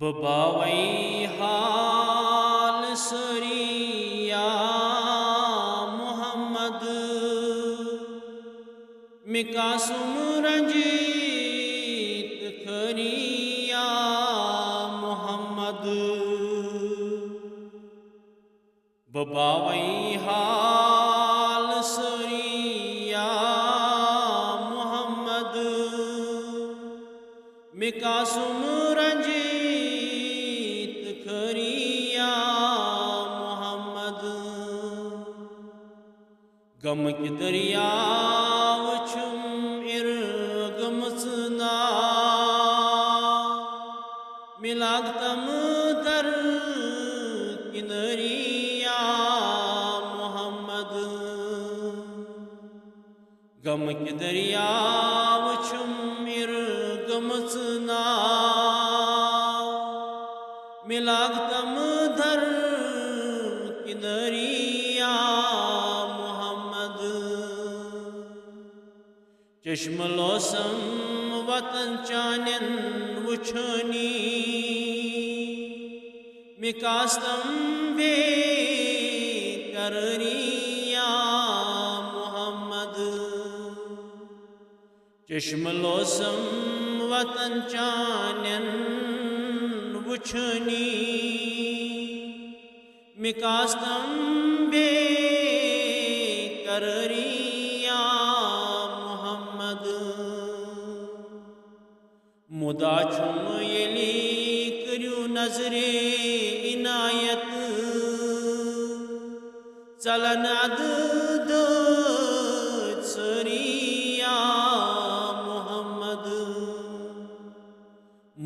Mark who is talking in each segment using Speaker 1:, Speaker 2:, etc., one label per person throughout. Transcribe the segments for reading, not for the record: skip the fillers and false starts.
Speaker 1: بباوی حال سری یا محمد مکاسم رنجیت کھری یا محمد بباوی حال سری یا محمد مکاسم رنجیت کھری یا محمد غم کی دریاو چھم ارگمسنا ملاگتم در کنری یا محمد غم کی دریاو چھم ارگمسنا ملاگتم در کنری یا محمد چشم لوسم وطن چانن وچھنی مکاستم بے قرری یا محمد چشم لوسم وطن چانن وچھنی مکاستم بے قرری یا محمد مدا چھم یلی کریو نظر عنایت چلن عدد سری یا محمد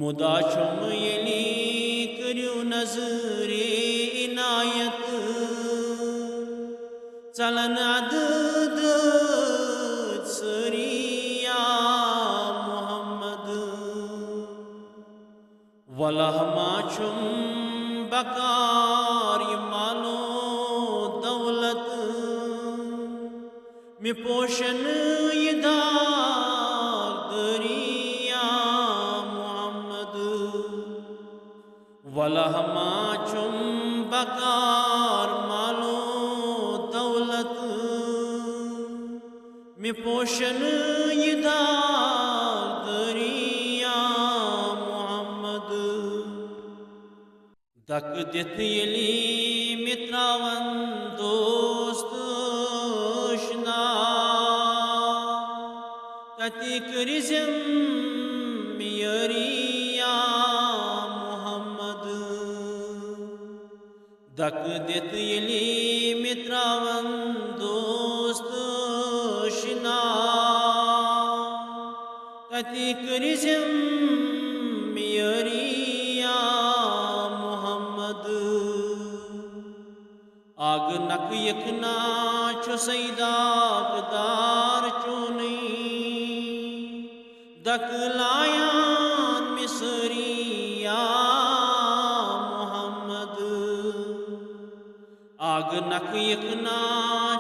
Speaker 1: مدا چھم یلی کریو نظر عنایت چلن عدد سری یا محمد ولہما چھم بکار مالو دولت می پوشن یہ داغدری یا محمد ولہما چھم بکار مالو دولت می پوشن یہ داغدری یا محمد دک دت یلی متراون دوست اشنا تتی کرزم میری یا محمد دک دت یلی متراون دوست اشنا تتی کرزم میری یا محمد آگ نک یکنا چو سیداگ دار چونی دک لایان مصری یا محمد آگ نک یکنا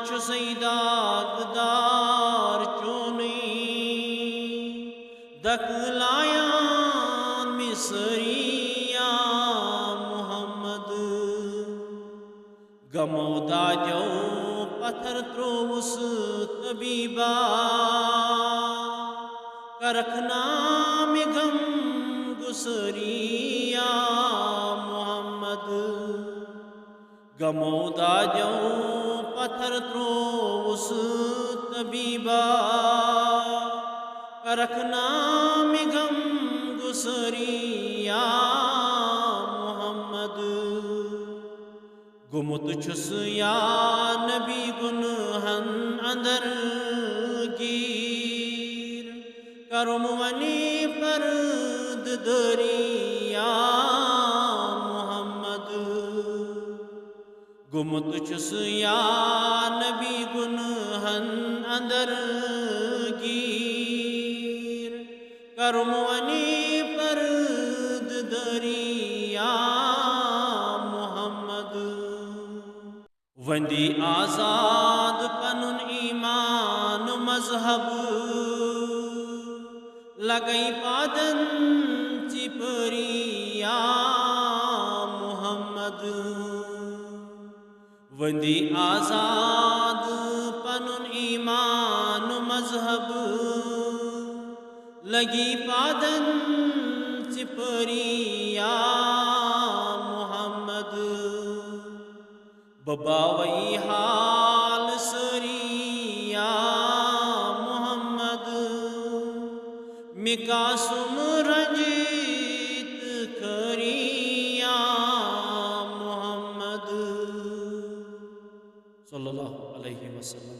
Speaker 1: چو سیداگ دار چونی دک لایان مصری یا محمد گمو داجو پتھر تروس طبیبا کرکھنا میں غم گسری یا محمد گمو داجو پتھر تروس طبیبا کرکھنا میں غم گسری یا محمد گمت چھس یا نبی گنہن اندر گیر کرم ونی پرد دری یا محمد گمت چھس یا نبی گنہن اندر گیر کرم ونی پرد دری یا محمد وندی آزاد پنن ایمان مذہب لگئی پادن چپری یا وندی آزاد پنن ایمان و مذہب لگی پادن سپری یا محمد بباوی حال سری یا محمد مکاسم رنجیت کری یا محمد صلی اللہ علیہ وسلم.